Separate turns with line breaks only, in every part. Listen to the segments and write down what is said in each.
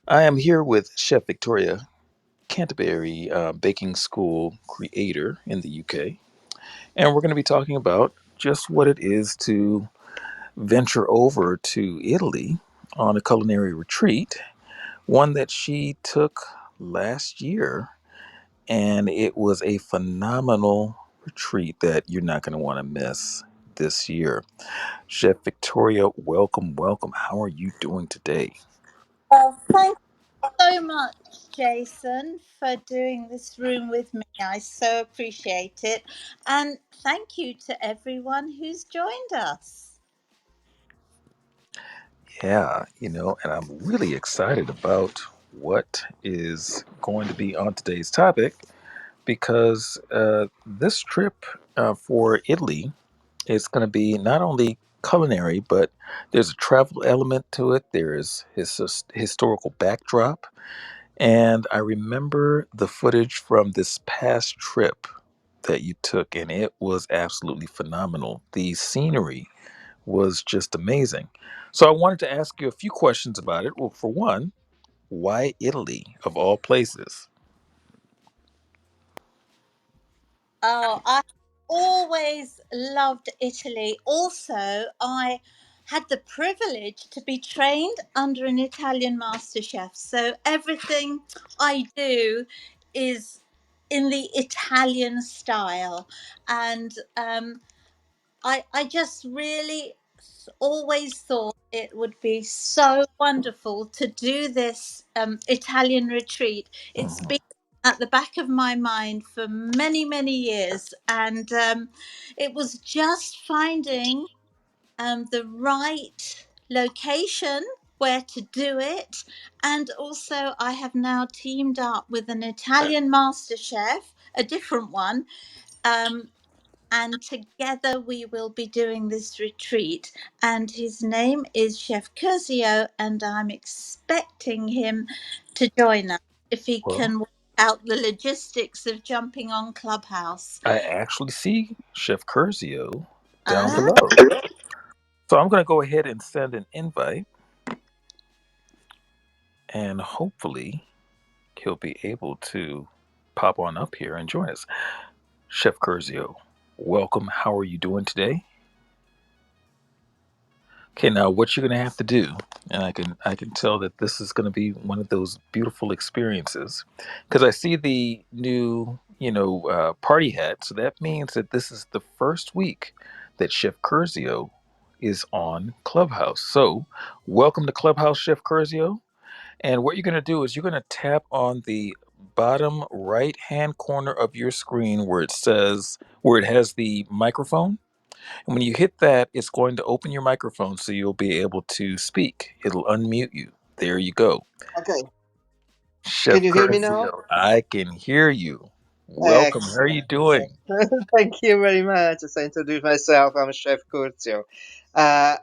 I am here with Chef Victoria, Canterbury Baking School creator in the UK, and we're going to be talking about just what it is to venture over to Italy on a culinary retreat, one that she took last year, and it was a phenomenal retreat that you're not going to want to miss this year. Chef Victoria, welcome, welcome. How are you doing today?
Well, thank you so much, Jason, for doing this room with me. I so appreciate it. And thank you to everyone who's joined us.
Yeah, and I'm really excited about what is going to be on today's topic because this trip for Italy is going to be not only culinary, but there's a travel element to it. There is his historical backdrop. And I remember the footage from this past trip that you took, and it was absolutely phenomenal. The scenery was just amazing. So I wanted to ask you a few questions about it. Well, for one, why Italy of all places?
Oh, I always loved Italy. Also, I had the privilege to be trained under an Italian master chef. So everything I do is in the Italian style. And I just really always thought it would be so wonderful to do this Italian retreat. It's
Mhm.
been at the back of my mind for many, many years. And it was just finding the right location where to do it. And also, I have now teamed up with an Italian master chef, a different one. Um, and together we will be doing this retreat. And his name is Chef Curzio, and I'm expecting him to join us if he
Well,
can work out the logistics of jumping on Clubhouse.
I actually see Chef Curzio down
Ah,
below. So I'm going to go ahead and send an invite, and hopefully he'll be able to pop on up here and join us. Chef Curzio, welcome. How are you doing today? Okay, now what you're gonna have to do, and I can tell that this is gonna be one of those beautiful experiences, because I see the new party hat. So that means that this is the first week that Chef Curzio is on Clubhouse. So welcome to Clubhouse, Chef Curzio. And what you're gonna do is you're gonna tap on the bottom right hand corner of your screen where it has the microphone, and when you hit that, it's going to open your microphone so you'll be able to speak. It'll unmute you. There you go.
Okay, can
Chef
you hear me now?
Curzio, I can hear you. Welcome. How are you
Excellent.
doing?
Thank you very much. As I introduce myself, I'm Chef Curzio. I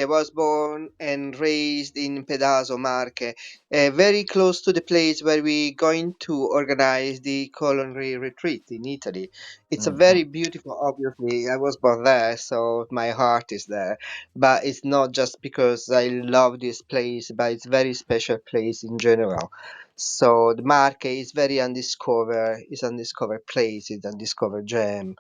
was born and raised in Pedazzo, Marche, very close to the place where we're going to organize the culinary retreat in Italy. It's a
Mhm.
very beautiful, obviously. I was born there, so my heart is there. But it's not just because I love this place, but it's a very special place in general. So the Marche is very undiscovered, it's undiscovered place, it's undiscovered gem,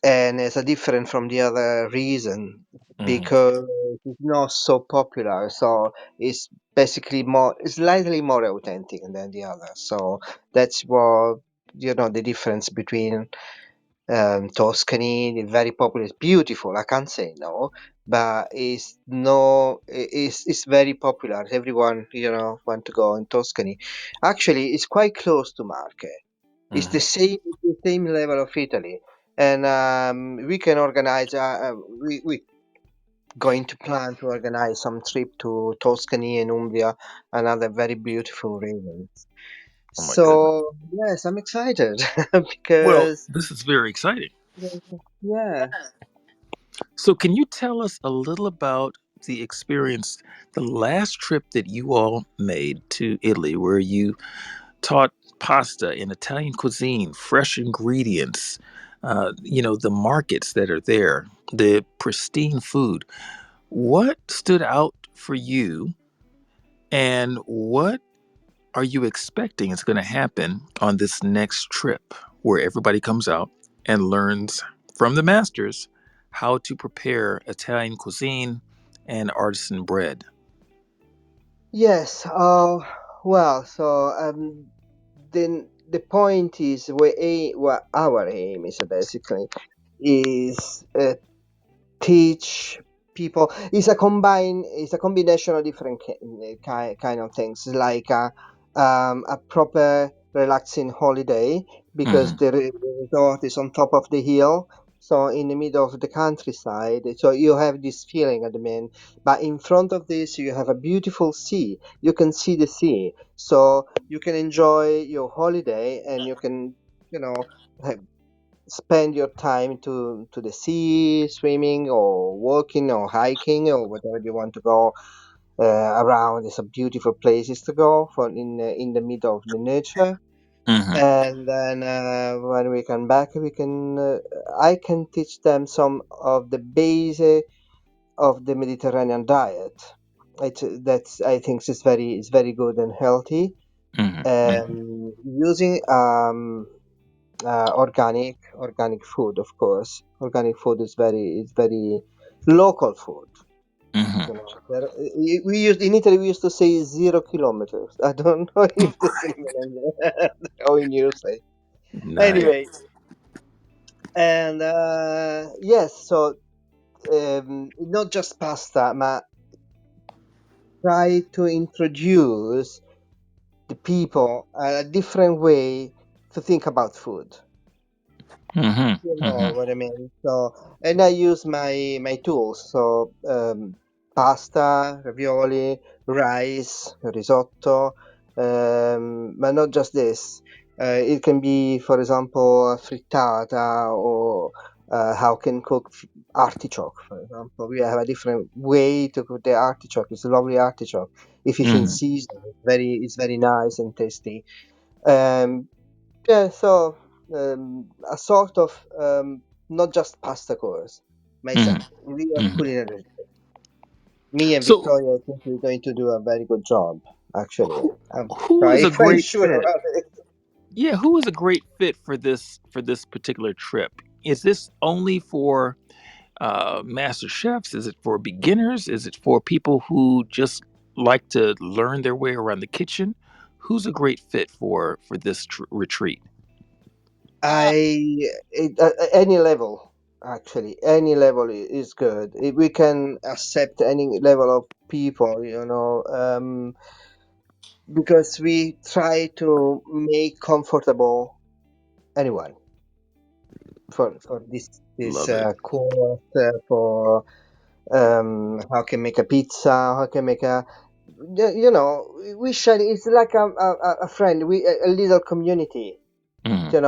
and it's a different from the other reason
Mhm.
because it's not so popular. So it's basically more, it's slightly more authentic than the other. So that's what the difference between Tuscany, very popular, it's beautiful. I can't say no, but it's no, it's very popular. Everyone want to go in Tuscany. Actually, it's quite close to Marche. It's
Mhm.
the same level of Italy, and we can organize. We going to plan to organize some trip to Tuscany and Umbria, another very beautiful region.
Oh my goodness.
So yes, I'm excited
Well,
because
this is very exciting.
yeah.
So, can you tell us a little about the experience, the last trip that you all made to Italy, where you taught pasta in Italian cuisine, fresh ingredients, the markets that are there, the pristine food. What stood out for you And what are you expecting is going to happen on this next trip where everybody comes out and learns from the masters how to prepare Italian cuisine and artisan bread?
Yes. Well, so then the point is, what our aim is basically is teach people. It's a combination of different kind of things, like a proper relaxing holiday, because
Hmm.
the resort is on top of the hill, so in the middle of the countryside, so you have this feeling at the end. But in front of this you have a beautiful sea, you can see the sea, so you can enjoy your holiday, and you can, you know, spend your time to the sea, swimming or walking or hiking or whatever you want to go around. There's some beautiful places to go for in the middle of the nature.
Hmm.
And then when we come back, we can I can teach them some of the basic of the Mediterranean diet. That's, I think, is very good and healthy.
Hmm. Hmm.
Using organic food, of course. Organic food is very local food.
Hmm.
You know, we used in Italy. We used to say 0 kilometers. I don't know if the same how in you say. Anyway,
Nice.
and yes, so not just pasta, but try to introduce the people a different way to think about food.
Hmm.
You
Hmm.
know what I mean? So, and I use my tools. So, pasta, ravioli, rice, risotto, but not just this. It can be, for example, frittata, or how can cook artichoke, for example. We have a different way to cook the artichoke. It's a lovely artichoke. If it's in
Hmm.
season, it's very nice and tasty. Um, yeah, so a sort of not just pasta course.
Hmm.
Myself, real
Hmm.
culinary. Me and
So,
Victoria, I think we're going to do a very good job. Actually,
who
I'm
who is a
quite quite
great
sure
fit?
about it.
Yeah, who is a great fit for this particular trip? Is this only for master chefs? Is it for beginners? Is it for people who just like to learn their way around the kitchen? Who's a great fit for this retreat?
Any level, actually, any level is good. If we can accept any level of people, because we try to make comfortable anyone for this
Love it.
course, for how can make a pizza, how can make a, we share. It's like a friend, a little community,
Hmm.
and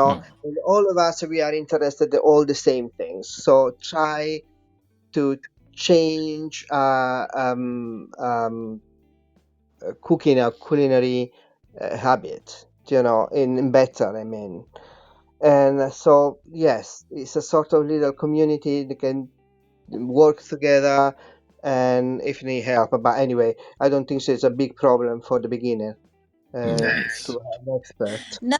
all of us, we are interested in all the same things, so try to change cooking a culinary habit, in better, I mean. And so yes, it's a sort of little community that can work together, and if need help. But anyway, I don't think so it's a big problem for the beginner to
Nice.
have an expert.
No,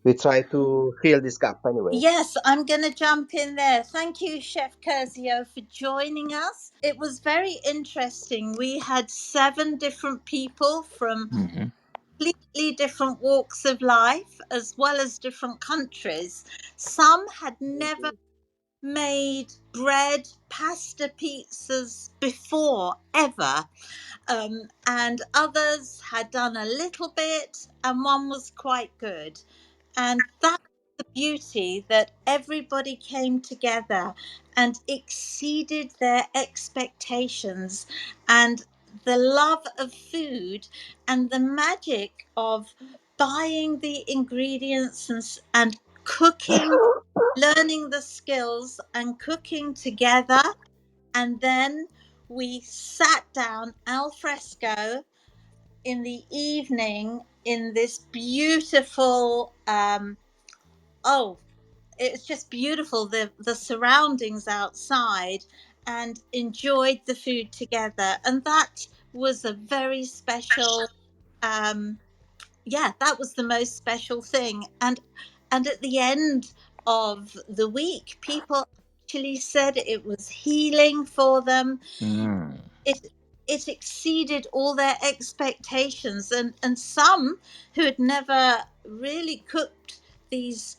We try to fill this gap anyway.
yes, I'm going to jump in there. Thank you, Chef Curzio, for joining us. It was very interesting. We had 7 different people from
Hmm.
completely different walks of life, as well as different countries. Some had never made bread, pasta, pizzas before, ever. And others had done a little bit, and one was quite good. And that's the beauty, that everybody came together and exceeded their expectations. And the love of food and the magic of buying the ingredients and cooking, learning the skills and cooking together. And then we sat down al fresco in the evening in this beautiful, oh, it's just beautiful, the surroundings outside, and enjoyed the food together. And that was a very special, um, yeah, that was the most special thing. And at the end of the week, people actually said it was healing for them.
Mm.
It it exceeded all their expectations, and some who had never really cooked this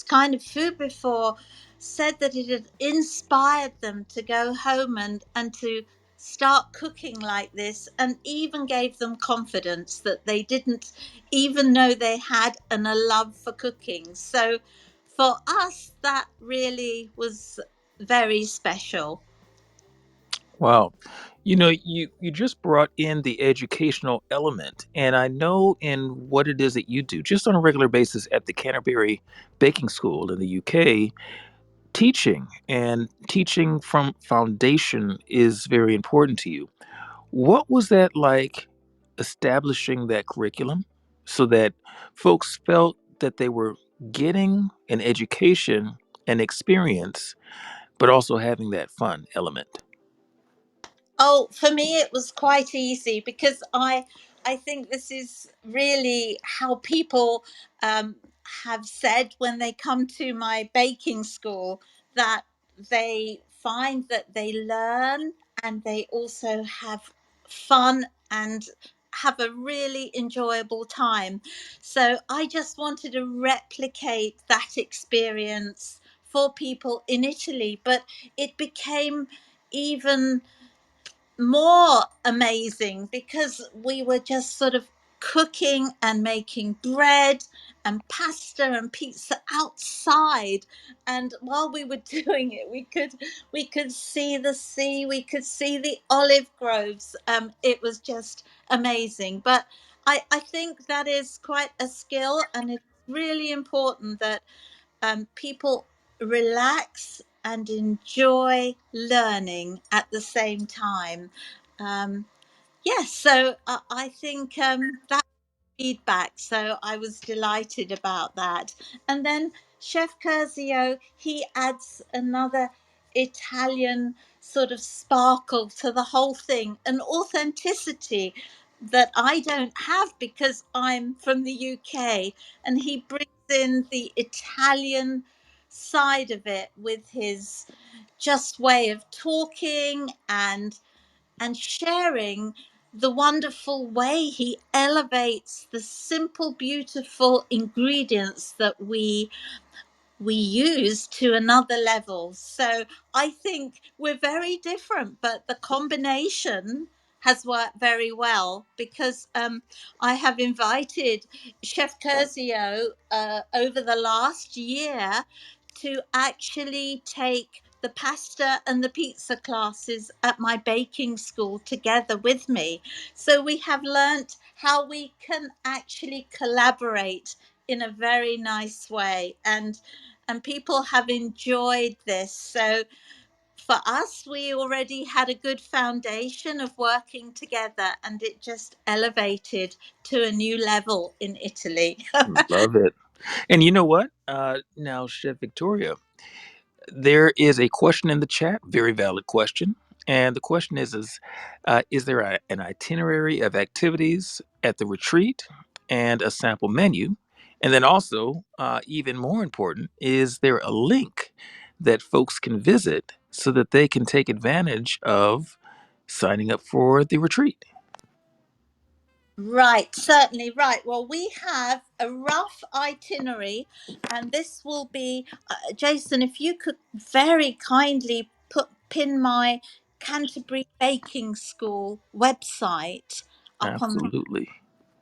kind of food before said that it had inspired them to go home and to start cooking like this, and even gave them confidence that they didn't even know they had, and a love for cooking. So for us, that really was very special.
Wow. You just brought in the educational element, and I know in what it is that you do just on a regular basis at the Canterbury Baking School in the UK, teaching from foundation is very important to you. What was that like establishing that curriculum so that folks felt that they were getting an education and experience, but also having that fun element?
Oh, for me, it was quite easy because I think this is really how people um, have said when they come to my baking school, that they find that they learn and they also have fun and have a really enjoyable time. So I just wanted to replicate that experience for people in Italy, but it became even more amazing because we were just sort of cooking and making bread and pasta and pizza outside, and while we were doing it, we could see the sea, we could see the olive groves. It was just amazing. But I think that is quite a skill, and it's really important that people relax and enjoy learning at the same time. Um, yes, so I think that feedback. So I was delighted about that. And then Chef Curzio, he adds another Italian sort of sparkle to the whole thing, an authenticity that I don't have because I'm from the UK, and he brings in the Italian side of it with his just way of talking and sharing the wonderful way he elevates the simple, beautiful ingredients that we use to another level. So I think we're very different, but the combination has worked very well because I have invited Chef Curzio over the last year to actually take the pasta and the pizza classes at my baking school together with me. So we have learnt how we can actually collaborate in a very nice way, and people have enjoyed this. So for us, we already had a good foundation of working together, and it just elevated to a new level in Italy.
Love it. And you know what? Now, Chef Victoria, there is a question in the chat, very valid question. And the question is there an itinerary of activities at the retreat and a sample menu? And then also, even more important, is there a link that folks can visit so that they can take advantage of signing up for the retreat?
Right, certainly right. Well, we have a rough itinerary, and this will be Jason, if you could very kindly pin my Canterbury Baking School website up on.
Absolutely.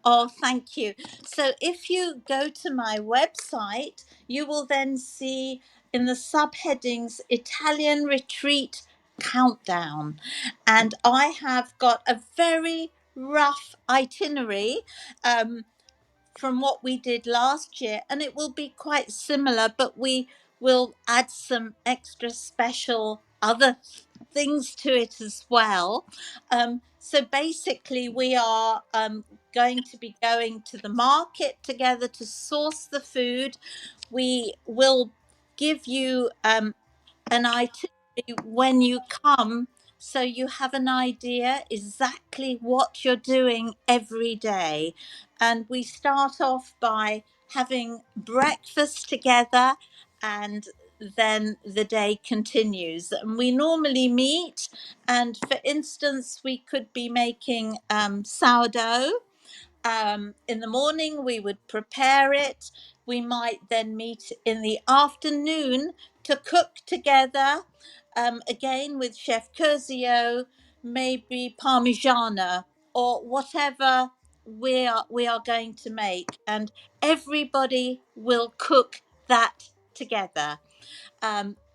Oh, thank you. So if you go to my website, you will then see in the subheadings Italian Retreat Countdown. And I have got a very rough itinerary. Um, from what we did last year, and it will be quite similar, but we will add some extra special other things to it as well. So basically, we are going to be going to the market together to source the food. We will give you an itinerary when you come so you have an idea exactly what you're doing every day. And we start off by having breakfast together, and then the day continues. And we normally meet, and for instance, we could be making sourdough. In the morning, we would prepare it. We might then meet in the afternoon to cook together, again with Chef Curzio, maybe Parmigiana or whatever we are going to make, and everybody will cook that together.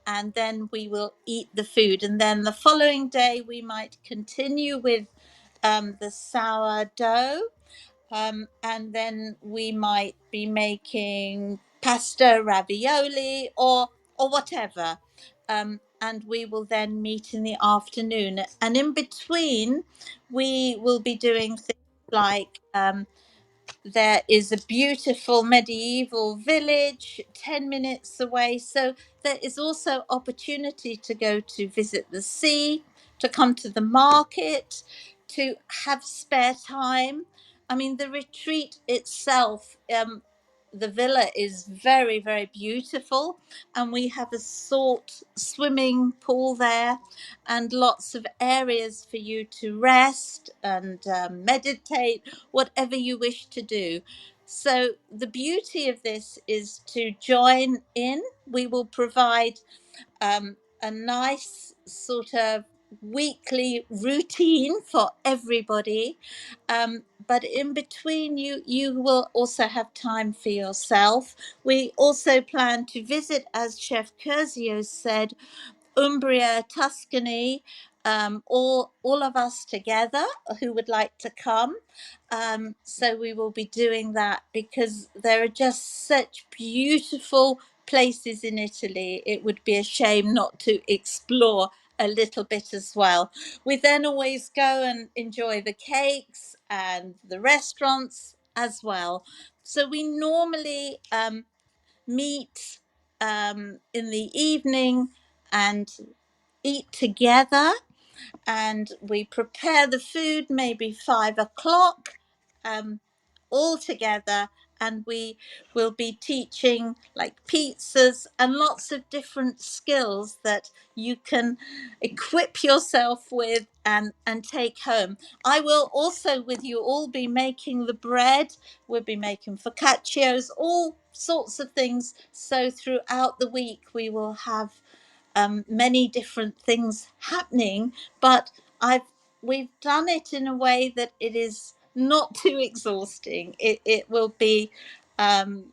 And then we will eat the food, and then the following day we might continue with the sourdough, and then we might be making pasta, ravioli, or whatever. And we will then meet in the afternoon. And in between, we will be doing things like there is a beautiful medieval village 10 minutes away. So there is also opportunity to go to visit the sea, to come to the market, to have spare time. I mean, the retreat itself, the villa is very, very beautiful, and we have a salt swimming pool there and lots of areas for you to rest and meditate, whatever you wish to do. So, the beauty of this is to join in. We will provide a nice sort of weekly routine for everybody, but in between, you will also have time for yourself. We also plan to visit, as Chef Curzio said, Umbria, Tuscany, all of us together who would like to come. So we will be doing that because there are just such beautiful places in Italy. It would be a shame not to explore a little bit as well. We then always go and enjoy the cakes and the restaurants as well. So we normally meet in the evening and eat together, and we prepare the food maybe 5 o'clock, um, all together, and we will be teaching like pizzas and lots of different skills that you can equip yourself with and take home. I will also with you all be making the bread. We'll be making focaccios, all sorts of things, so throughout the week we will have many different things happening, but I've we've done it in a way that it is not too exhausting. It will be um,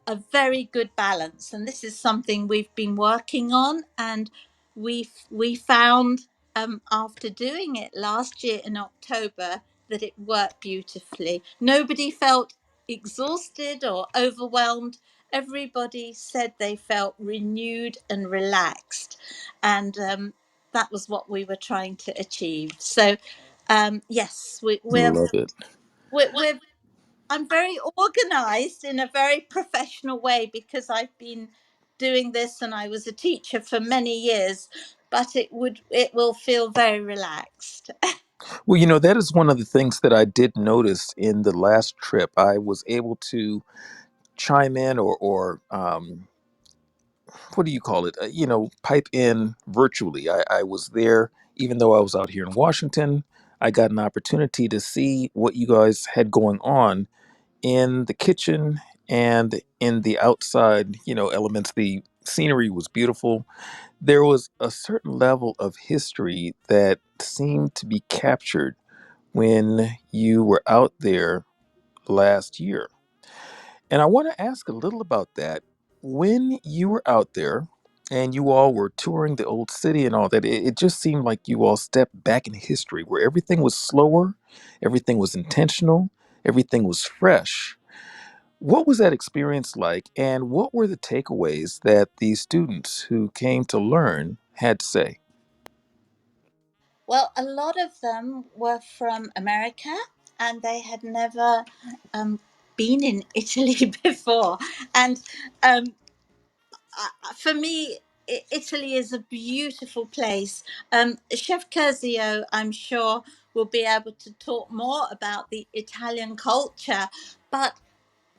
a very good balance, and this is something we've been working on, and we found after doing it last year in October that it worked beautifully. Nobody felt exhausted or overwhelmed. Everybody said they felt renewed and relaxed, and that was what we were trying to achieve. So yes,
Love it.
we're I'm very organized in a very professional way because I've been doing this and I was a teacher for many years, but it will feel very relaxed.
Well, that is one of the things that I did notice in the last trip. I was able to chime in or what do you call it? Pipe in virtually. I was there, even though I was out here in Washington. I got an opportunity to see what you guys had going on in the kitchen and in the outside, elements. The scenery was beautiful. There was a certain level of history that seemed to be captured when you were out there last year. And I want to ask a little about that. When you were out there and you all were touring the old city and all that, it just seemed like you all stepped back in history where everything was slower, everything was intentional, everything was fresh. What was that experience like, and what were the takeaways that the students who came to learn had to say?
Well, a lot of them were from America and they had never been in Italy before. And for me, Italy is a beautiful place. Chef Curzio, I'm sure, will be able to talk more about the Italian culture, but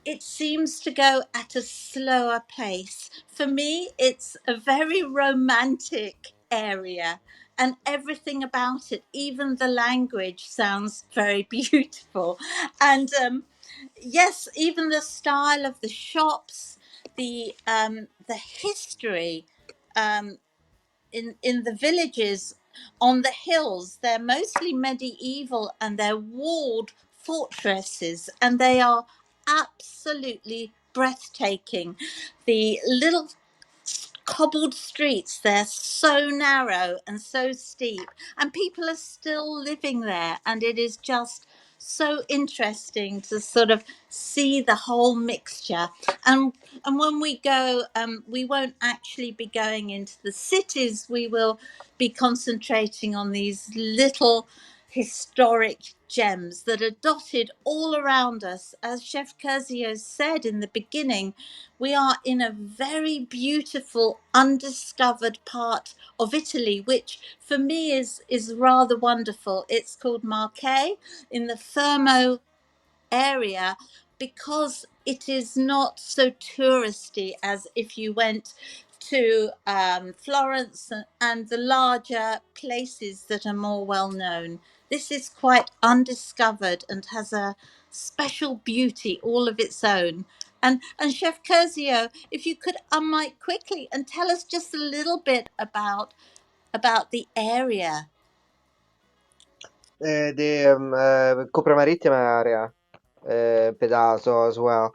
it seems to go at a slower pace. For me, it's a very romantic area, and everything about it, even the language, sounds very beautiful. And yes, even the style of the shops, the history. Um, in the villages on the hills, they're mostly medieval and they're walled fortresses, and they are absolutely breathtaking. The little cobbled streets, they're so narrow and so steep, and people are still living there, and it is just so interesting to sort of see the whole mixture. And when we go, we won't actually be going into the cities. We will be concentrating on these little historic gems that are dotted all around us. As Chef Curzio said in the beginning, we are in a very beautiful undiscovered part of Italy, which for me is rather wonderful. It's called Marche in the Fermo area, because it is not so touristy as if you went to Florence and the larger places that are more well known. This is quite undiscovered and has a special beauty all of its own. And Chef Curzio, if you could unmic quickly and tell us just a little bit about the area.
The Copra Marittima area, Pedaso as well.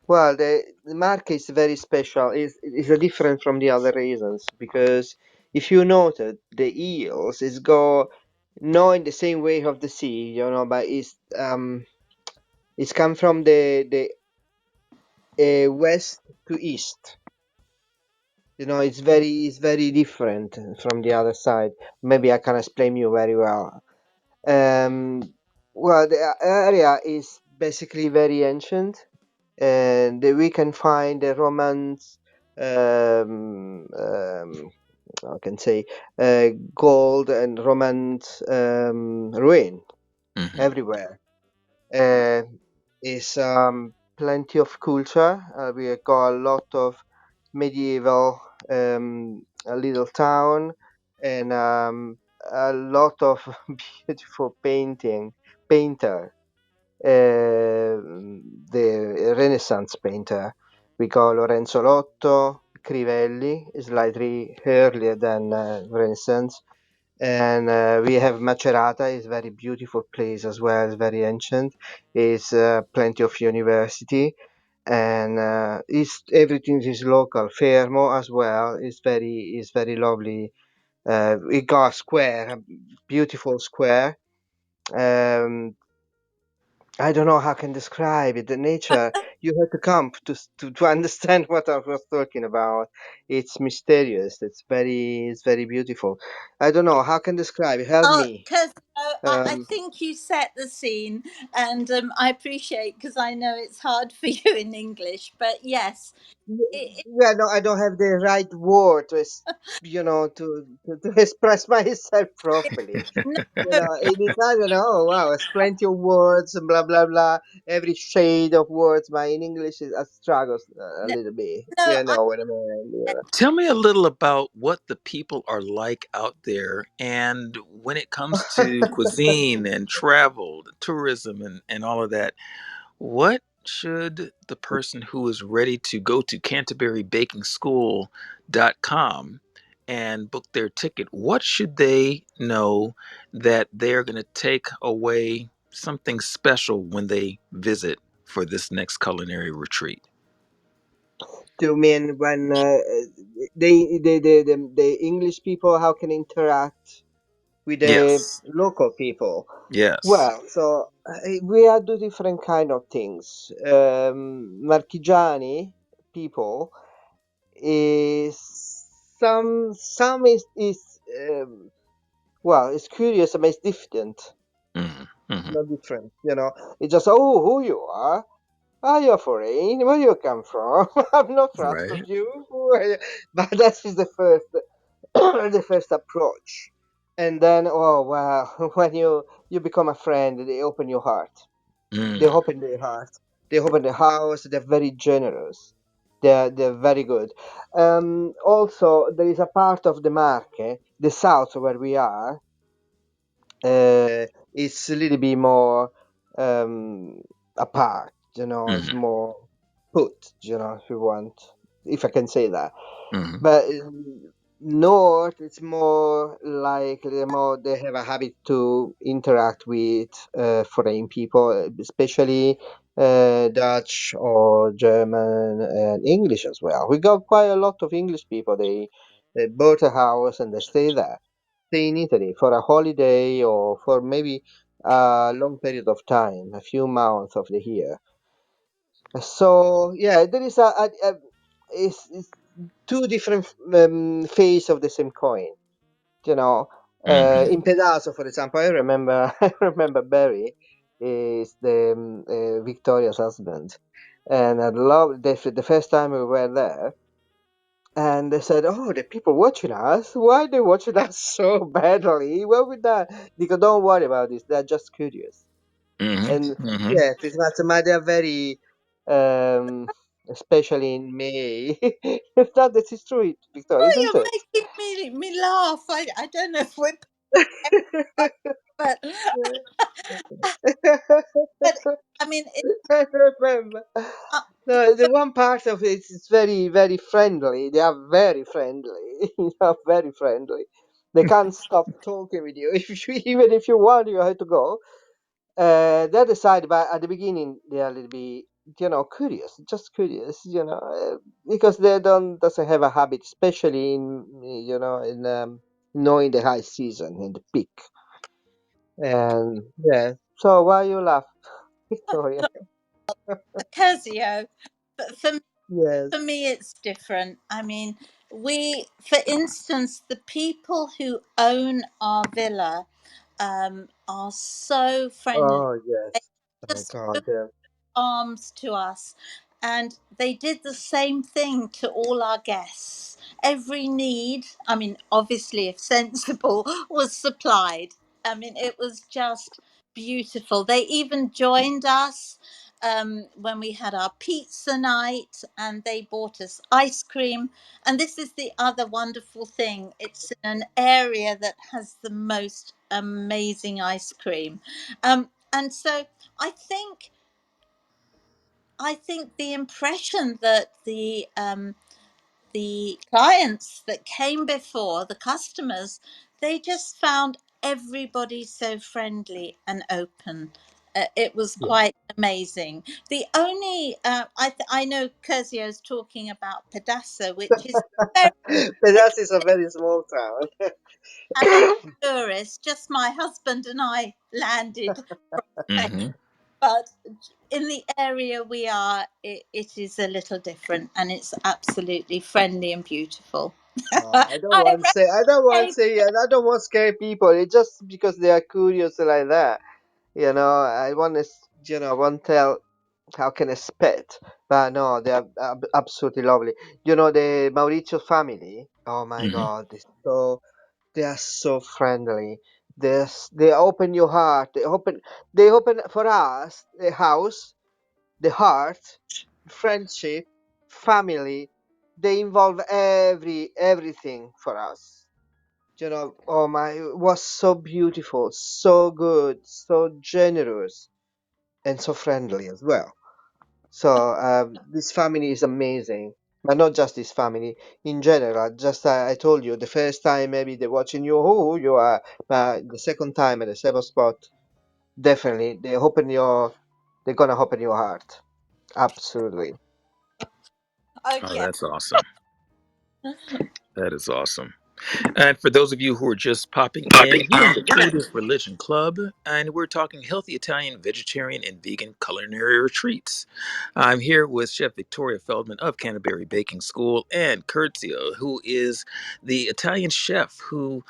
Well, the Marche is very special. It's different from the other reasons because if you noted, the eels is go not in the same way of the sea, but it's come from the west to east. It's very different from the other side. Maybe I can explain you very well. Um, well, the area is basically very ancient, and we can find the Romans, I can say, gold and Romans ruin
Hmm.
everywhere. Uh, is plenty of culture. We got a lot of medieval a little town and a lot of beautiful painter, the Renaissance painter. We got Lorenzo Lotto, Crivelli, slightly earlier than Renaissance. And we have Macerata, is very beautiful place as well, it's very ancient. Is plenty of university, and is everything is local. Fermo as well is very lovely. We got a square, a beautiful square. Um, I don't know how I can describe it. The nature, you have to come to understand what I was talking about. It's mysterious. It's very beautiful. I don't know how I can describe it. Help
Oh,
me.
because I
Um,
think you set the scene, and I appreciate, because I know it's hard for you in English, but yes, it,
yeah, no, I don't have the right word to express myself properly.
no,
In Italian, oh wow, it's plenty of words and blah blah blah. Every shade of words, but in English, I struggle a
no,
little bit.
no,
You know what I mean? Yeah.
Tell me a little about what the people are like out there, and when it comes to cuisine and travel, tourism, and all of that. What should the person who is ready to go to canterburybakingschool.com and book their ticket, what should they know that they're going to take away something special when they visit for this next culinary retreat?
To mean when the English people how can interact with the
Yes.
local people.
Yes.
Well, so we are do different kind of things. Marchigiani people is some is well, it's curious, but it's different.
Hmm. Hmm.
Not different. It's just, oh, who you are. Are you foreign? Where you come from? I'm not trust of
Right.
you. Who are you? But that is the first, the first approach. And then, oh wow, when you become a friend, they open your heart. They
Mm,
open their heart. They open the house. They're very generous. They're very good. Also, there is a part of the Marche, the south where we are. It's a little bit more um, apart. It's
mm,
more put. If you want, if I can say that.
mm,
But north, it's more like they have a habit to interact with foreign people, especially Dutch or German and English as well. We got quite a lot of English people. They bought a house and they stay in Italy for a holiday or for maybe a long period of time, a few months of the year. So yeah, there is it's two different face of the same coin. You know,
mm,
in Pedaso, for example, I remember I remember Barry is the Victoria's husband, and I love the first time we were there. And they said, "Oh, the people watching us. Why they watching us so badly? What would that?" Because don't worry about this. They're just curious.
mm,
And
mm,
yes, it's not. They're very, um, especially in May. That is true, Victoria,
Oh,
isn't
you're
it?
making me laugh. I don't know if we're, but but I mean,
I remember.
uh,
No, the one part of it is very, very friendly. They are very friendly. They are very friendly. They can't stop talking with you. If you even if you want, you have to go. The other side, but at the beginning, they are a little bit, curious, just curious, because they doesn't have a habit, especially in knowing the high season and the peak. And yeah, so why you laugh, Victoria?
Curzio, but
Yes.
for me, it's different. I mean, for instance, the people who own our villa are so friendly.
Oh yes. Oh
Just
God. Yeah.
arms to us. And they did the same thing to all our guests. Every need, I mean, obviously, if sensible, was supplied. I mean, it was just beautiful. They even joined us when we had our pizza night and they bought us ice cream. And this is the other wonderful thing, it's in an area that has the most amazing ice cream. And so I think I think the impression that the clients that came before, the customers, they just found everybody so friendly and open. It was
Yeah.
quite amazing. The only I know Curzio's talking about Pedasso, which is very
But that is a very small town.
had any tourists. Just my husband and I landed from Spain,
mm,
but in the area we are, it is a little different, and it's absolutely friendly and beautiful.
I don't
I
want to say, I don't want to
recommend.
say, and I don't want to scare people. It's just because they are curious like that. I want to, want to tell how can I spit, but no, they are absolutely lovely. The Maurizio family. Oh my
mm,
God, they are so friendly. They open your heart. They open for us the house, the heart, friendship, family. They involve everything for us. Oh my, it was so beautiful, so good, so generous, and so friendly as well. So this family is amazing, but not just this family in general. Just I told you the first time maybe they're watching you who you are, but the second time at the same spot, definitely they're gonna open your heart. Absolutely.
oh,
Okay.
that's awesome. That is awesome. And for those of you who are just popping in, you're in the Creative Religion Club, and we're talking healthy Italian, vegetarian, and vegan culinary retreats. I'm here with Chef Victoria Feldman of Canterbury Baking School and Curzio, who is the Italian chef who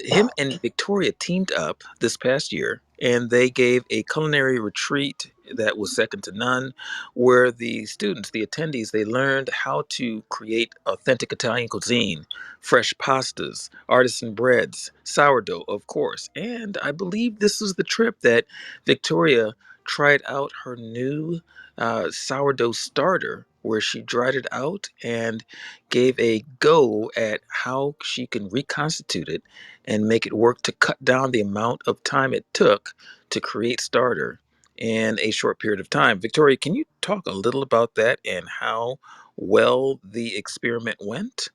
him and Victoria teamed up this past year, and they gave a culinary retreat that was second to none, where the students, the attendees, they learned how to create authentic Italian cuisine, fresh pastas, artisan breads, sourdough, of course. And I believe this was the trip that Victoria tried out her new sourdough starter, where she dried it out and gave a go at how she can reconstitute it and make it work to cut down the amount of time it took to create starter in a short period of time. Victoria, can you talk a little about that and how well the experiment went?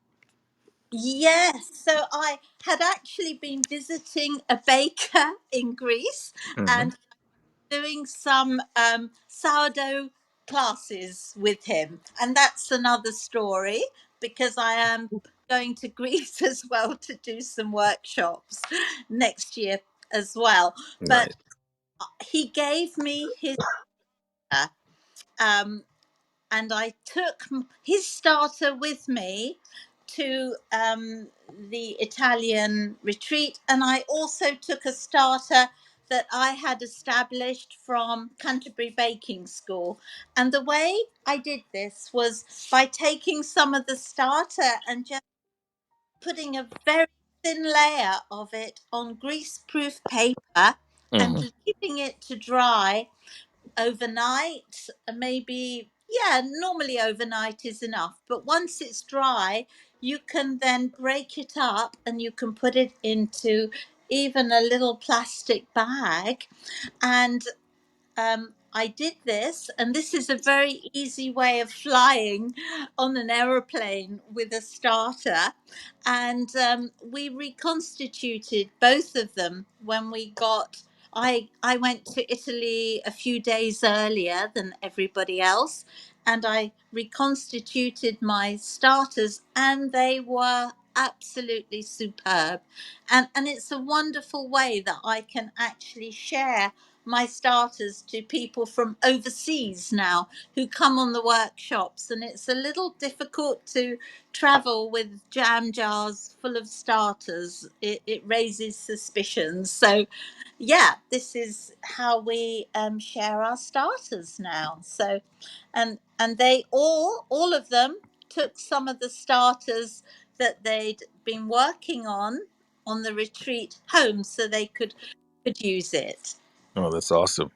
Yes, so I had actually been visiting a baker in Greece
Hmm.
and doing some sourdough classes with him. And that's another story because I am going to Greece as well to do some workshops next year as well. But
Nice.
he gave me his um, and I took his starter with me to the Italian retreat, and I also took a starter that I had established from Canterbury Baking School. And the way I did this was by taking some of the starter and just putting a very thin layer of it on grease-proof paper and
Hmm.
leaving it to dry overnight. Maybe, yeah, normally overnight is enough, but once it's dry you can then break it up and you can put it into even a little plastic bag. And I did this, and this is a very easy way of flying on an aeroplane with a starter. And we reconstituted both of them when we got. I went to Italy a few days earlier than everybody else, and I reconstituted my starters, and they were absolutely superb. And it's a wonderful way that I can actually share my starters to people from overseas now who come on the workshops, and it's a little difficult to travel with jam jars full of starters. It raises suspicions. So yeah, this is how we share our starters now. So and they all of them took some of the starters that they'd been working on the retreat home so they could use it.
Oh, that's awesome.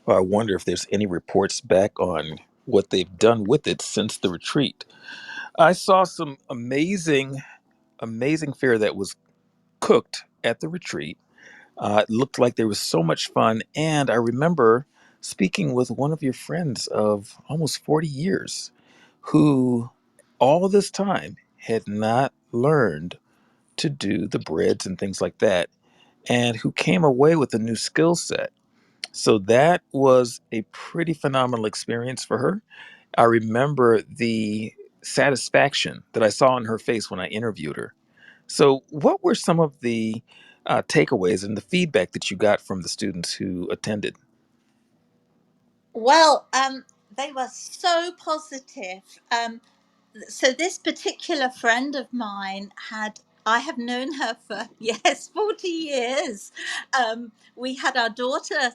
Well, I wonder if there's any reports back on what they've done with it since the retreat. I saw some amazing fare that was cooked at the retreat. It looked like there was so much fun. And I remember speaking with one of your friends of almost 40 years who, all this time, had not learned to do the breads and things like that, and who came away with a new skill set. So that was a pretty phenomenal experience for her. I remember the satisfaction that I saw on her face when I interviewed her. So, what were some of the takeaways and the feedback that you got from the students who attended?
Well, they were so positive. So this particular friend of mine had, I have known her for yes 40 years. We had our daughter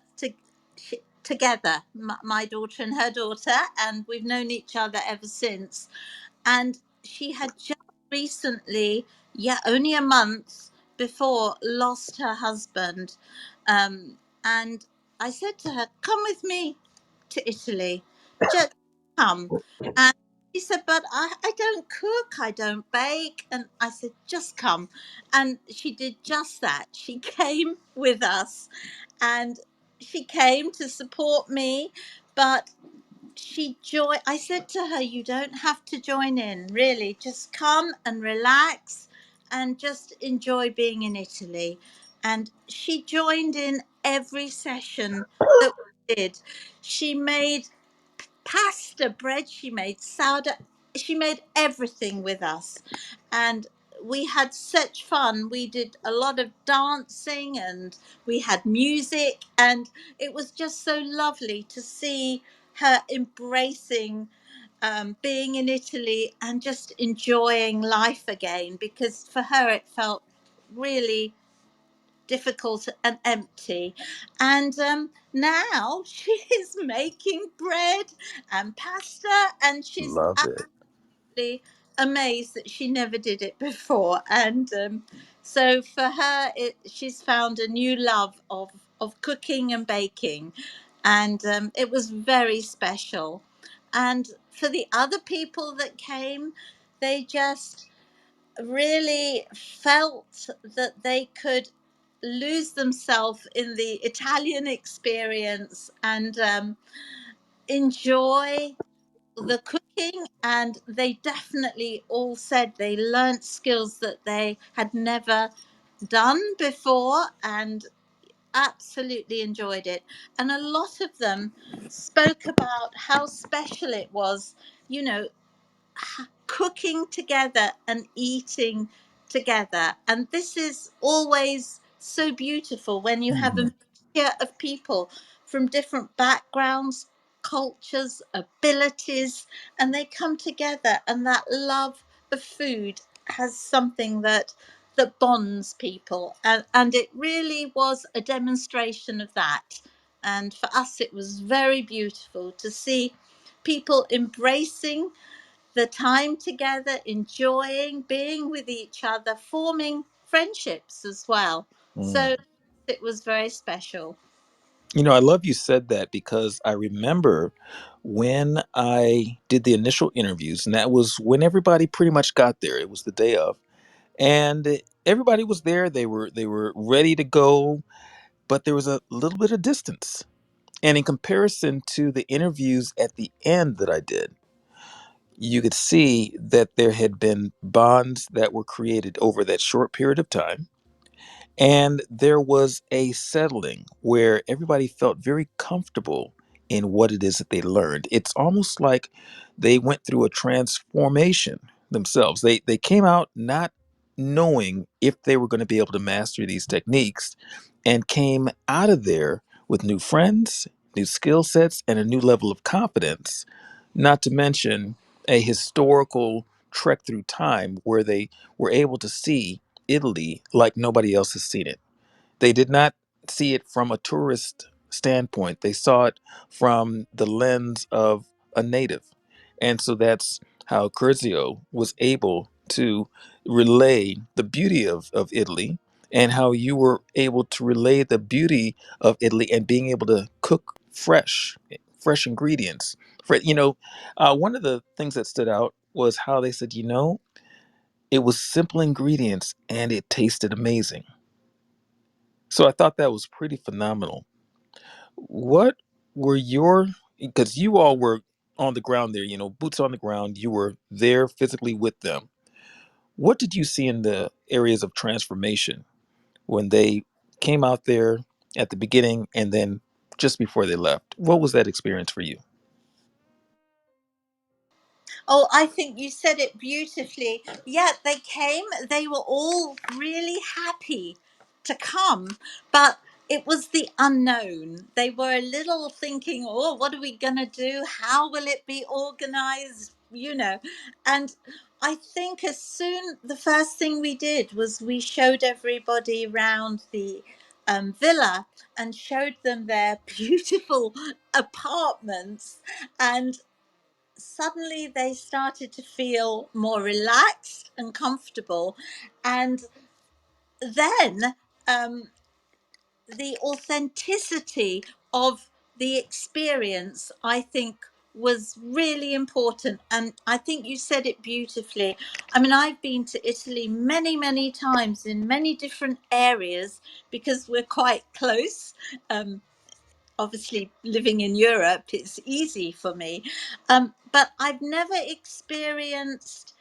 together, my daughter and her daughter, and we've known each other ever since. And she had just recently, yeah, only a month before, lost her husband. And I said to her, come with me to Italy, just come. And she said, but I don't cook, I don't bake. And I said, just come. And she did just that. She came with us, and she came to support me. But I said to her, you don't have to join in, really, just come and relax and just enjoy being in Italy. And she joined in every session that we did. She made pasta bread, she made sourdough, she made everything with us. And we had such fun. We did a lot of dancing and we had music, and it was just so lovely to see her embracing being in Italy and just enjoying life again, because for her it felt really difficult and empty. And now she is making bread and pasta, and she's
Love it.
absolutely amazed that she never did it before. And so for her, she's found a new love of cooking and baking, and it was very special. And for the other people that came, they just really felt that they could lose themselves in the Italian experience and enjoy the cooking. And they definitely all said they learnt skills that they had never done before and absolutely enjoyed it. And a lot of them spoke about how special it was, you know, cooking together and eating together. And this is always so beautiful when you have a
Mhm.
mixture of people from different backgrounds, cultures, abilities, and they come together, and that love of food has something that bonds people. And it really was a demonstration of that. And for us it was very beautiful to see people embracing the time together, enjoying being with each other, forming friendships as well.
Mm.
So it was very special.
You know, I love you said that because I remember when I did the initial interviews, and that was when everybody pretty much got there. It was the day of, and everybody was there. They were ready to go, but there was a little bit of distance. And in comparison to the interviews at the end that I did, you could see that there had been bonds that were created over that short period of time. And there was a settling where everybody felt very comfortable in what it is that they learned. It's almost like they went through a transformation themselves. They came out not knowing if they were going to be able to master these techniques and came out of there with new friends, new skill sets, and a new level of confidence, not to mention a historical trek through time where they were able to see Italy like nobody else has seen it. They did not see it from a tourist standpoint. They saw it from the lens of a native. And so that's how Curzio was able to relay the beauty of Italy, and how you were able to relay the beauty of Italy and being able to cook fresh ingredients. One of the things that stood out was how they said, it was simple ingredients and it tasted amazing. So I thought that was pretty phenomenal. What were because you all were on the ground there, boots on the ground, you were there physically with them. What did you see in the areas of transformation when they came out there at the beginning and then just before they left? What was that experience for you?
Oh, I think you said it beautifully. Yeah, they came, they were all really happy to come, but it was the unknown. They were a little thinking, oh, what are we going to do? How will it be organized? And I think the first thing we did was we showed everybody around the villa and showed them their beautiful apartments. And suddenly they started to feel more relaxed and comfortable. And then the authenticity of the experience, I think, was really important. And I think you said it beautifully. I mean, I've been to Italy many, many times in many different areas because we're quite close. Obviously, living in Europe, it's easy for me. But I've never experienced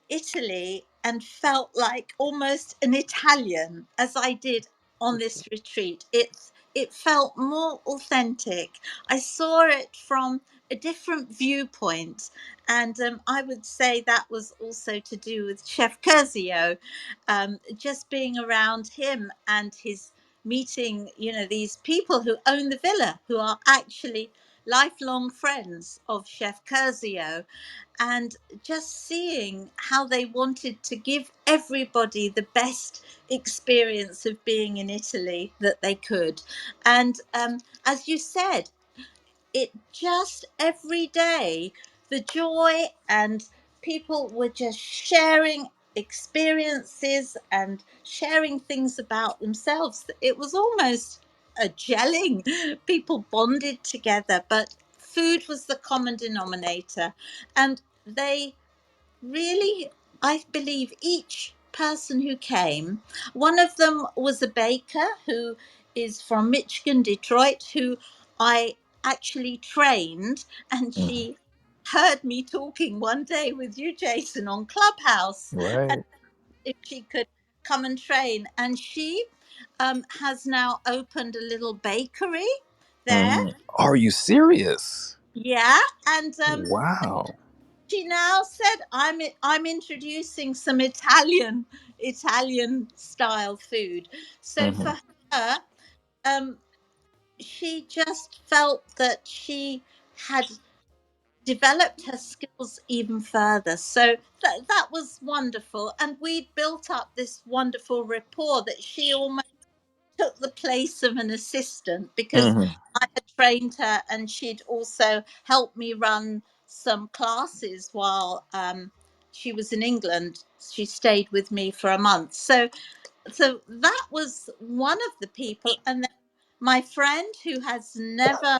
Italy and felt like almost an Italian as I did on this retreat. It felt more authentic. I saw it from a different viewpoint, and I would say that was also to do with Chef Curzio. Just being around him and his meeting, these people who own the villa, who are actually lifelong friends of Chef Curzio, and just seeing how they wanted to give everybody the best experience of being in Italy that they could. And as you said, it just every day, the joy, and people were just sharing experiences and sharing things about themselves. It was almost a gelling. People bonded together, but food was the common denominator. And they really, I believe each person who came, one of them was a baker who is from Michigan, Detroit, who I actually trained, and
Mhm.
she heard me talking one day with you, Jason, on Clubhouse, and
Right.
if she could come and train. And she has now opened a little bakery there.
Mhm. Are you serious?
Yeah, and
Wow.
she now said, I'm introducing some Italian style food. So
Hmm.
for her, um she just felt that she had developed her skills even further. So that was wonderful, and we built up this wonderful rapport that she almost took the place of an assistant, because
Hmm.
I had trained her, and she'd also helped me run some classes while she was in England. She stayed with me for a month. So that was one of the people. And then my friend, who has never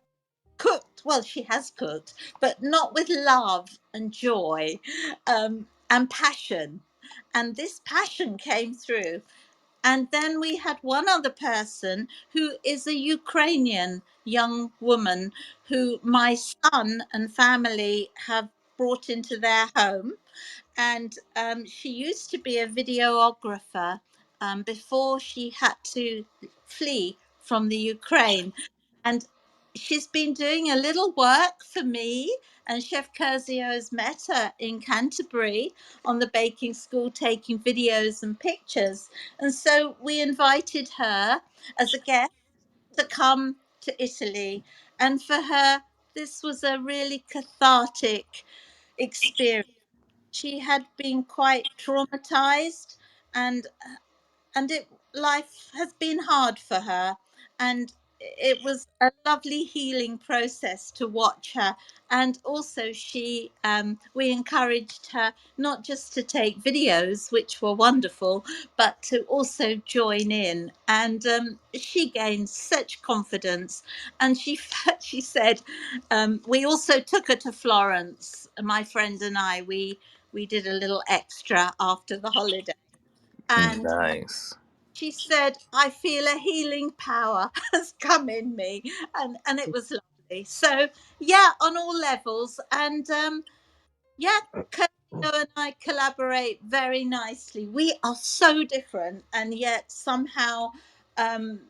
cooked, well, she has cooked, but not with love and joy, and passion. And this passion came through. And then we had one other person who is a Ukrainian young woman who my son and family have brought into their home. And she used to be a videographer before she had to flee from the Ukraine. And she's been doing a little work for me. And Chef Curzio has met her in Canterbury on the baking school, taking videos and pictures. And so we invited her as a guest to come to Italy. And for her, this was a really cathartic experience. She had been quite traumatized, and life has been hard for her, and it was a lovely healing process to watch her. And also she we encouraged her not just to take videos, which were wonderful, but to also join in. And she gained such confidence. And she she said, we also took her to Florence, my friend and we did a little extra after the holiday. And
Nice.
she said, I feel a healing power has come in me. And it was lovely. So yeah, on all levels. And yeah, Curzio and I collaborate very nicely. We are so different, and yet somehow um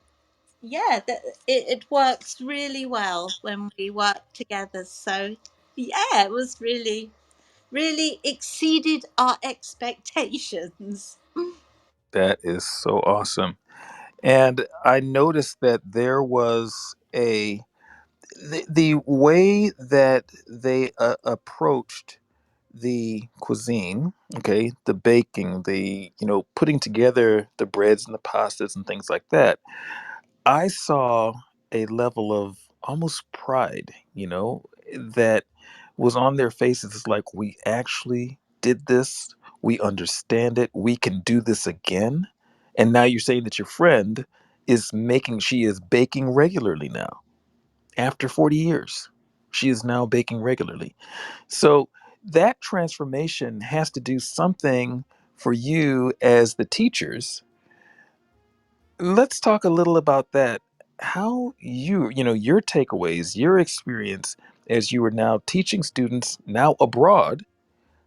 yeah, it works really well when we work together. So yeah, it was really exceeded our expectations.
That is so awesome. And I noticed that there was the way that they approached the cuisine, okay, the baking, the putting together the breads and the pastas and things like that. I saw a level of almost pride, that was on their faces. It's like, we actually did this. We understand it. We can do this again. And now you're saying that your friend she is baking regularly now. After 40 years, she is now baking regularly. So that transformation has to do something for you as the teachers. Let's talk a little about that. How your takeaways, your experience as you are now teaching students now abroad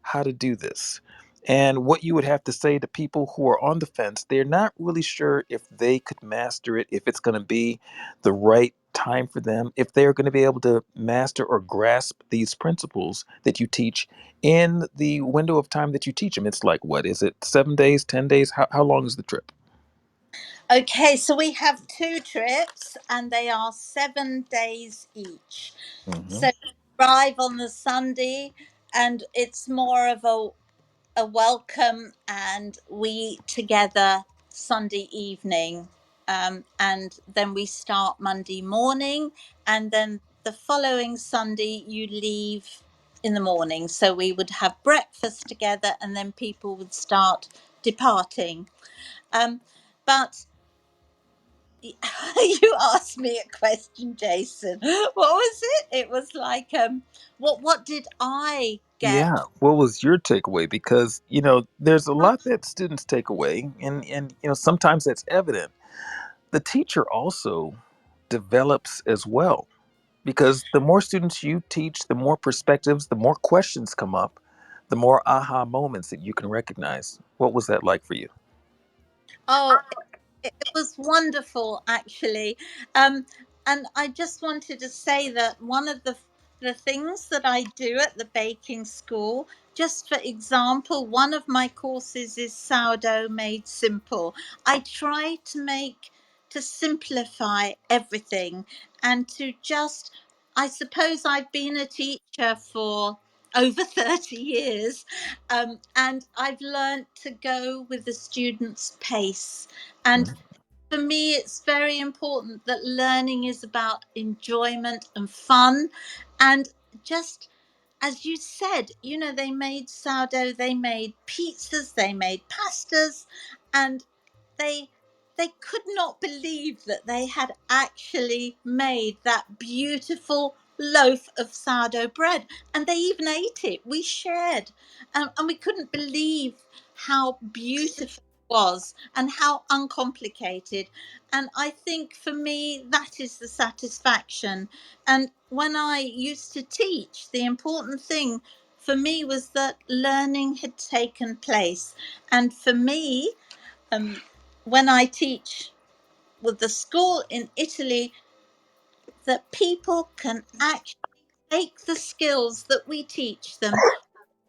how to do this, and what you would have to say to people who are on the fence. They're not really sure if they could master it, if it's going to be the right time for them, if they're going to be able to master or grasp these principles that you teach in the window of time that you teach them. It's like, what is it, 7 days, 10 days? How long is the trip?
Okay, so we have two trips and they are 7 days each.
Hmm.
So we arrive on the Sunday and it's more of a welcome, and we eat together Sunday evening. And then we start Monday morning, and then the following Sunday you leave in the morning. So we would have breakfast together and then people would start departing. But you asked me a question, Jason. What was it? It was like, what did I
Yeah.
get?
What was your takeaway? Because, there's a lot that students take away, and sometimes that's evident. The teacher also develops as well, because the more students you teach, the more perspectives, the more questions come up, the more aha moments that you can recognize. What was that like for you?
Oh, it was wonderful, actually. Um, and I just wanted to say that one of the things that I do at the baking school, just for example, one of my courses is sourdough made simple. I try to simplify everything and to just, I suppose I've been a teacher for over 30 years, and I've learned to go with the students' pace. And for me, it's very important that learning is about enjoyment and fun. And just as you said, they made sourdough, they made pizzas, they made pastas, and they they could not believe that they had actually made that beautiful loaf of sourdough bread, and they even ate it. We shared, and we couldn't believe how beautiful it was and how uncomplicated. And I think for me that is the satisfaction. And when I used to teach, the important thing for me was that learning had taken place. And for me, um, when I teach with the school in Italy, that people can actually take the skills that we teach them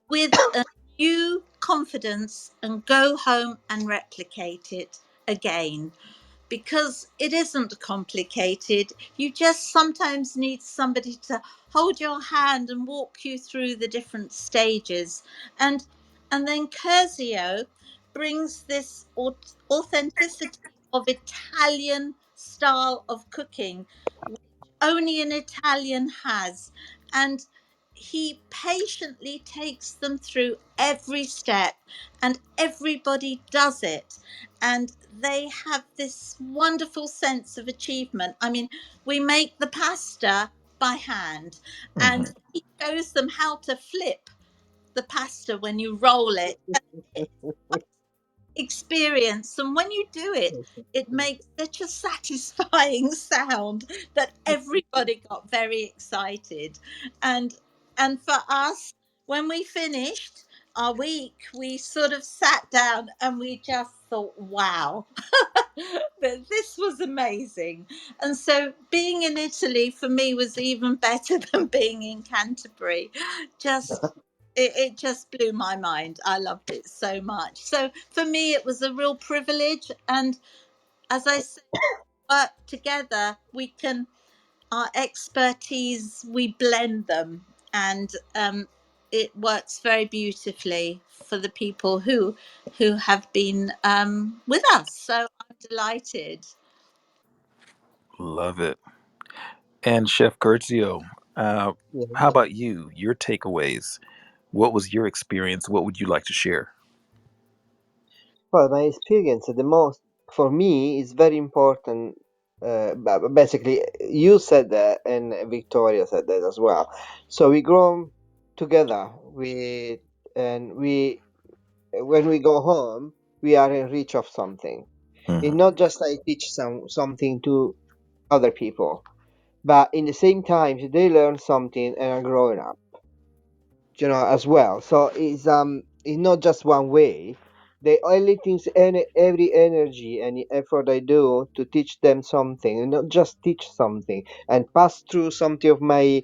with a new confidence and go home and replicate it again, because it isn't complicated. You just sometimes need somebody to hold your hand and walk you through the different stages. And then Curzio brings this authenticity of Italian style of cooking, which only an Italian has. And he patiently takes them through every step, and everybody does it, and they have this wonderful sense of achievement. I mean, we make the pasta by hand,
Hmm.
and he shows them how to flip the pasta when you roll it. It's experience, and when you do it, it makes such a satisfying sound that everybody got very excited. And and for us, when we finished our week, we sort of sat down and we just thought, wow, that this was amazing. And so being in Italy for me was even better than being in Canterbury. Just it just blew my mind. I loved it so much. So for me, it was a real privilege. And as I said, work together, we can, our expertise, we blend them, and it works very beautifully for the people who have been with us. So I'm delighted.
Love it. And Chef Curzio,
Yeah.
how about you? Your takeaways. What was your experience? What would you like to share?
Well, my experience the most for me is very important. Basically, you said that, and Victoria said that as well. So we grow together. We when we go home, we are in reach of something. It's
Hmm.
not just I teach something to other people, but in the same time they learn something and are growing up, as well. So it's not just one way. The only things, every energy and effort I do to teach them something, and not just teach something, and pass through something of my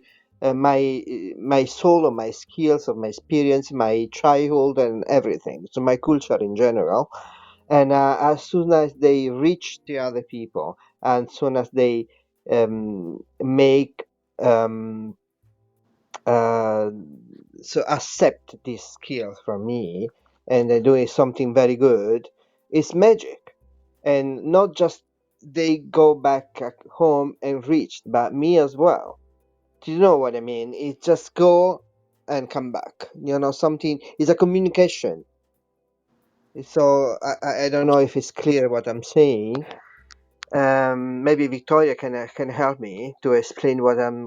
soul, or my skills, or my experience, my childhood, and everything. So my culture in general. And as soon as they reach the other people, and soon as they make um, uh, so accept this skill from me, and they're doing something very good, it's magic. And not just they go back at home enriched, but me as well. Do you know what I mean? It just go and come back. Something is a communication. So I don't know if it's clear what I'm saying. Maybe Victoria can help me to explain what I'm.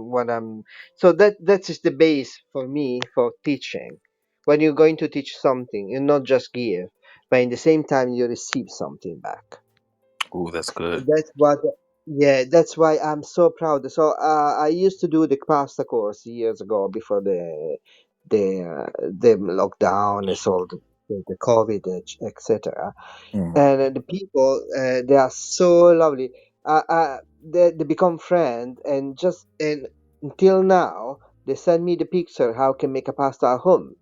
So that is the base for me for teaching. When you're going to teach something, you not just give, but in the same time you receive something back.
Ooh, that's good.
That's what, yeah, that's why I'm so proud. So I used to do the pasta course years ago before the lockdown and so the COVID, etc.
Mm.
And the people, they are so lovely. They become friends, and just and until now they send me the picture how can make a pasta at home.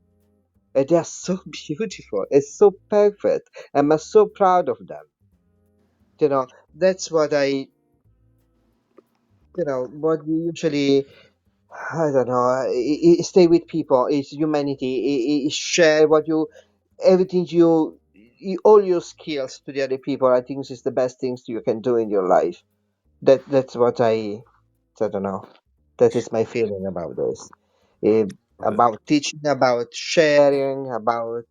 And they are so beautiful. It's so perfect. I'm so proud of them. That's what what we usually, I don't know, stay with people. It's humanity. Share what you, everything all your skills to the other people. I think is the best things you can do in your life. That's what I don't know. That is my feeling about this. Eh,
Love it.
about teaching, about sharing, about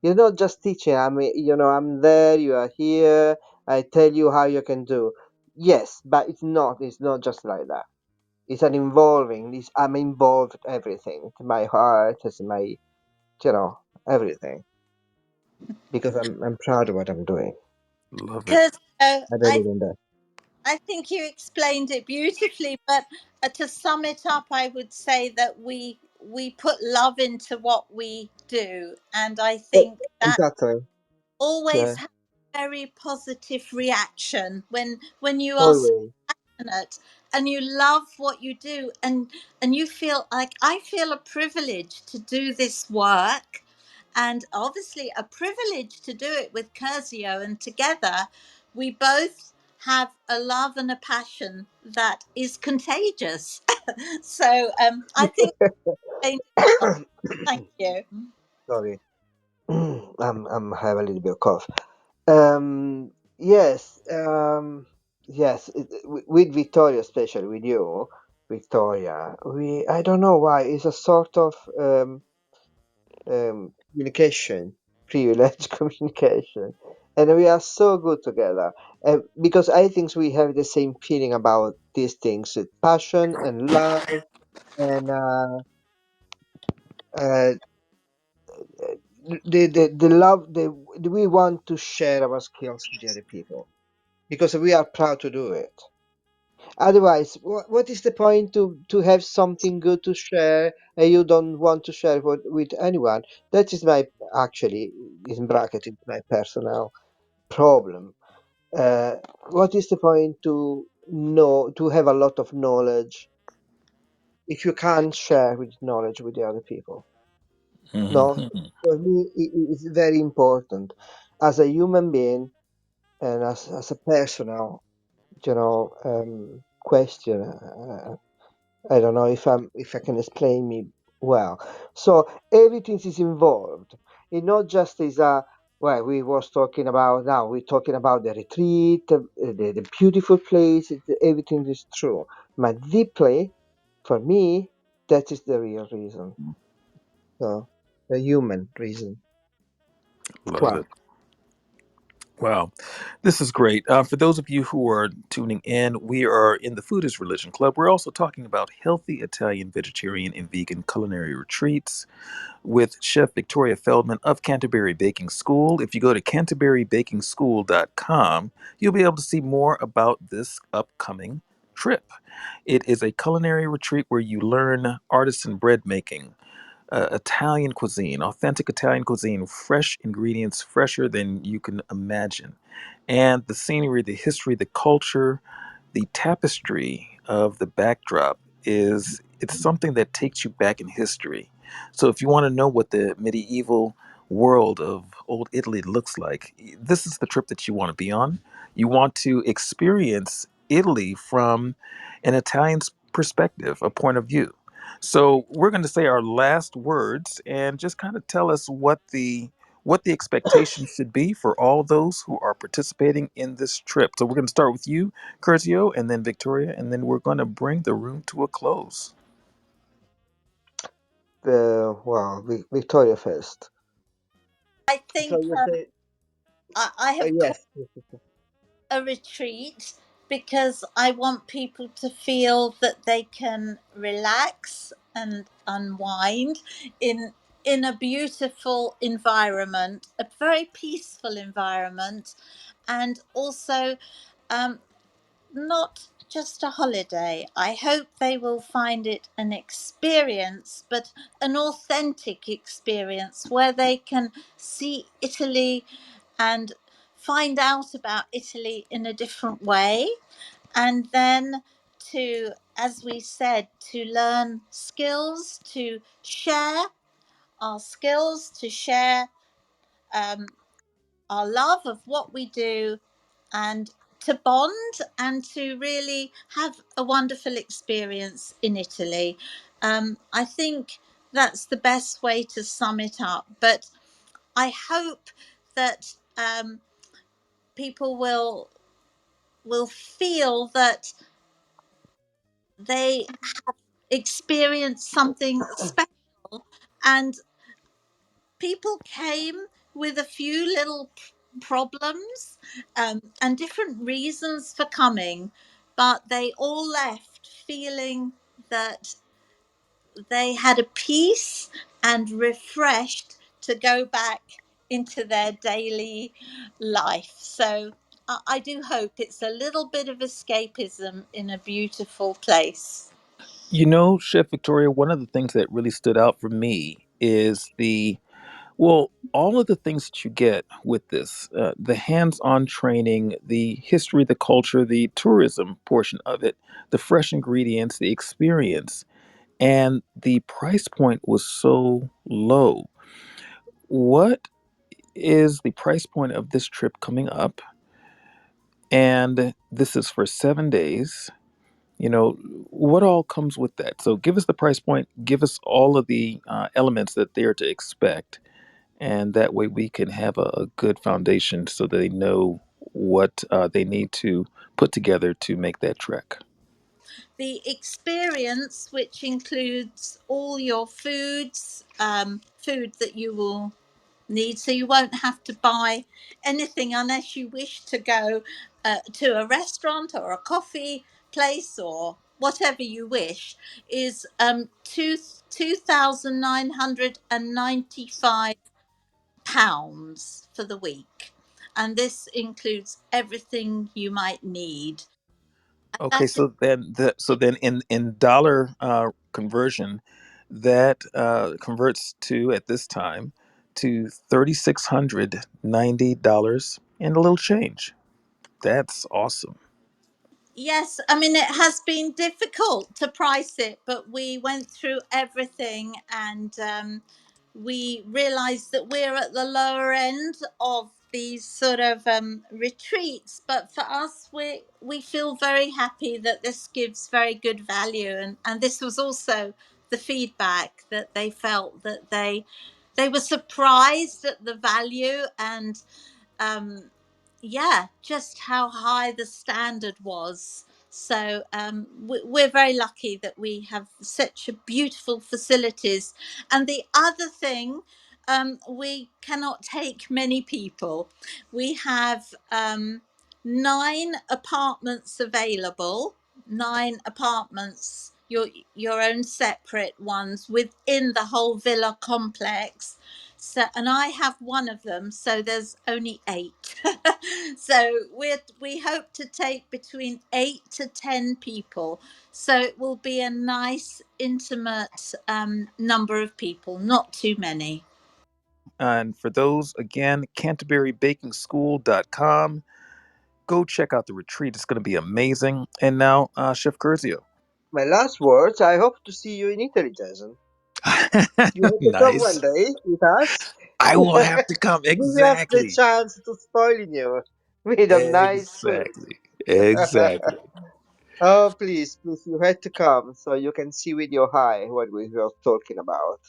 not just teaching. I mean, I'm there, you are here. I tell you how you can do. Yes, but it's not. It's not just like that. It's an involving. I'm involved everything. My heart is my, everything because I'm proud of what I'm doing.
Love it.
Because
Other than that.
I think you explained it beautifully, but to sum it up, I would say that we put love into what we do, and I
Oh,
think that
exactly.
always
Yeah.
has a very positive reaction when you are
Always.
passionate and you love what you do, and you feel like I feel a privilege to do this work, and obviously a privilege to do it with Curzio, and together we both have a love and a passion that is contagious. So I think thank you.
Sorry. I'm have a little bit of cough. Yes, yes. With Victoria, especially with you, Victoria, I don't know why it's a sort of communication, privileged communication, and we are so good together. Because I think we have the same feeling about these things, passion and love, and uh, the love. We want to share our skills with the other people because we are proud to do it. Otherwise, what is the point to have something good to share and you don't want to share with anyone? That is my, actually, in bracket, it's my personal problem. Uh, what is the point to have a lot of knowledge if you can't share with knowledge with the other people? No,
Mhm.
for me, it's very important as a human being and as a personal, question. I don't know if I can explain me well. So everything is involved. It not just is a, well, we was talking about, now we're talking about the retreat, the beautiful place. Everything is true, but deeply, for me, that is the real reason. So the human reason.
Love
Wow.
it. Wow, this is great. For those of you who are tuning in, we are in the Food is Religion Club. We're also talking about healthy Italian, vegetarian, and vegan culinary retreats with Chef Victoria Feldman of Canterbury Baking School. If you go to canterburybakingschool.com, you'll be able to see more about this upcoming trip. It is a culinary retreat where you learn artisan bread making, Italian cuisine, authentic Italian cuisine, fresh ingredients, fresher than you can imagine. And the scenery, the history, the culture, the tapestry of the backdrop it's something that takes you back in history. So if you want to know what the medieval world of old Italy looks like, this is the trip that you want to be on. You want to experience Italy from an Italian's perspective, a point of view. So we're going to say our last words and just kind of tell us what the expectations should be for all those who are participating in this trip. So we're going to start with you, Curzio, and then Victoria, and then we're going to bring the room to a close.
Well, Victoria first.
I
So
think
you say
I have called
yes.
a retreat because I want people to feel that they can relax and unwind in in a beautiful environment, a very peaceful environment, and also um, not just a holiday. I hope they will find it an experience, but an authentic experience where they can see Italy and find out about Italy in a different way. And then to, as we said, to learn skills, to share our skills, to share um, our love of what we do, and to bond and to really have a wonderful experience in Italy. I think that's the best way to sum it up. But I hope that people will feel that they experience something special, and people came with a few little problems and different reasons for coming, but they all left feeling that they had a peace and refreshed to go back into their daily life. So I do hope it's a little bit of escapism in a beautiful place.
You know, Chef Victoria, one of the things that really stood out for me is well, all of the things that you get with this, the hands on training, the history, the culture, the tourism portion of it, the fresh ingredients, the experience, and the price point was so low. What is the price point of this trip coming up? And this is for 7 days. You know, what all comes with that? So give us the price point, give us all of the elements that they're to expect, and that way we can have a good foundation so they know what they need to put together to make that trek.
The experience, which includes all your foods, food that you will need, so you won't have to buy anything unless you wish to go to a restaurant or a coffee place or whatever you wish, is £2,995 for the week, and this includes everything you might need.
Okay,
That's
so then in dollar conversion, that converts to at this time to $3,690 and a little change. That's awesome.
Yes, I mean, it has been difficult to price it, but we went through everything, and we realized that we're at the lower end of these sort of retreats. But for us, we feel very happy that this gives very good value, and this was also the feedback that they felt that they were surprised at the value, and um, yeah, just how high the standard was. So we're very lucky that we have such a beautiful facilities. And the other thing, we cannot take many people. We have 9 apartments available, 9 apartments, your own separate ones within the whole villa complex. So, and I have one of them, so there's only 8. So we hope to take between 8 to 10 people. So it will be a nice, intimate number of people, not too many.
And for those, again, canterburybakingschool.com. Go check out the retreat. It's going to be amazing. And now, Chef Curzio.
My last words. I hope to see you in Italy, Jason. You want to come one
Nice.
day with us?
I will have to come.
Give us the
Exactly.
chance to spoil you with a nice food.
Exactly. Exactly.
Oh, please, please, you had to come so you can see with your eye what we were talking about.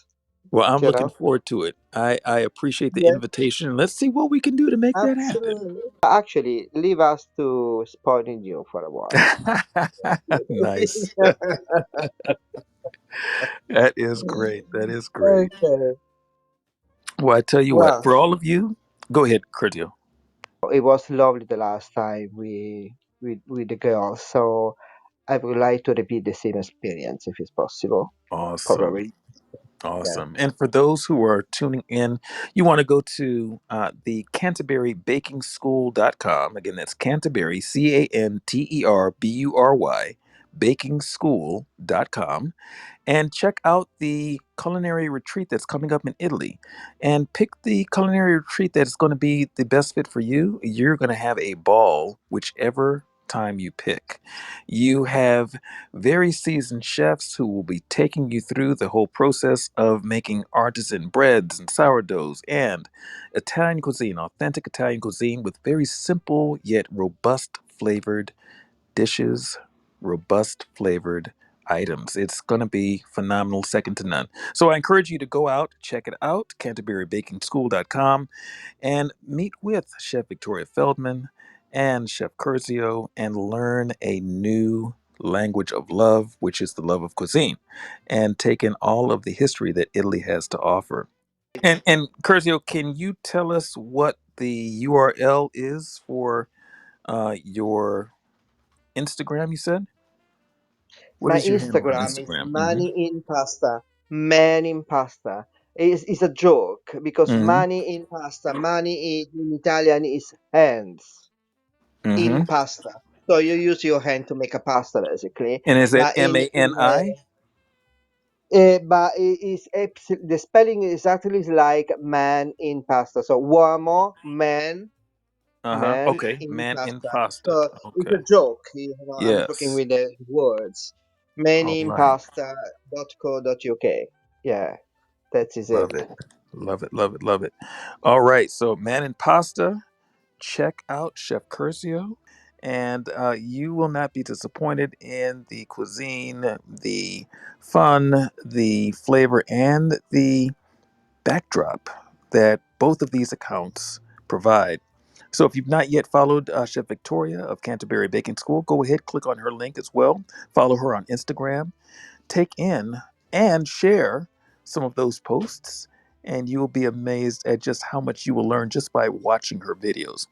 Well, I'm
You
looking
know?
forward to it. I appreciate the
Yes,
invitation. Let's see what we can do to make that happen.
absolutely. Actually, leave us to spoiling you for a while.
Nice. That is great. That is great.
Okay.
Well, I tell you what,
Well,
for all of you, go ahead, Curtio.
it was lovely the last time we with the girls, so I would like to repeat the same experience if it's possible.
Awesome.
Probably. Yeah.
Awesome. And for those who are tuning in, you want to go to the Canterbury Baking School.com. Again, that's Canterbury, Canterbury, baking school.com, and check out the culinary retreat that's coming up in Italy. And pick the culinary retreat that's going to be the best fit for you. You're going to have a ball, whichever time you pick. You have very seasoned chefs who will be taking you through the whole process of making artisan breads and sourdoughs and Italian cuisine, authentic Italian cuisine with very simple yet robust flavored dishes, robust flavored items. It's going to be phenomenal, second to none. So I encourage you to go out, check it out, canterburybakingSchool.com, and meet with Chef Victoria Feldman and Chef Curzio and learn a new language of love, which is the love of cuisine, and take in all of the history that Italy has to offer. And Curzio, can you tell us what the URL is for your Instagram, you said? What
My
is your handle on
Instagram is
Instagram?
money in pasta. Man in pasta. Is a joke because
Mm-hmm.
money in pasta, money in Italian is hands in
Mm-hmm.
pasta. So you use your hand to make a pasta basically.
And is that
But
MANI?
the spelling is exactly like man in pasta. So uomo, man,
Uh-huh.
man
Okay.
in
Man in
pasta.
pasta.
So it's
Okay.
a joke. You know, I'm joking
Yes.
with the words.
All right.
Maninpasta.co.uk. Yeah, that is it.
Love it. Love it. Love it. Love it. All right. So Man in Pasta, check out Chef Curzio, and you will not be disappointed in the cuisine, the fun, the flavor, and the backdrop that both of these accounts provide. So if you've not yet followed Chef Victoria of Canterbury Baking School, go ahead, click on her link as well. Follow her on Instagram. Take in and share some of those posts, and you will be amazed at just how much you will learn just by watching her videos.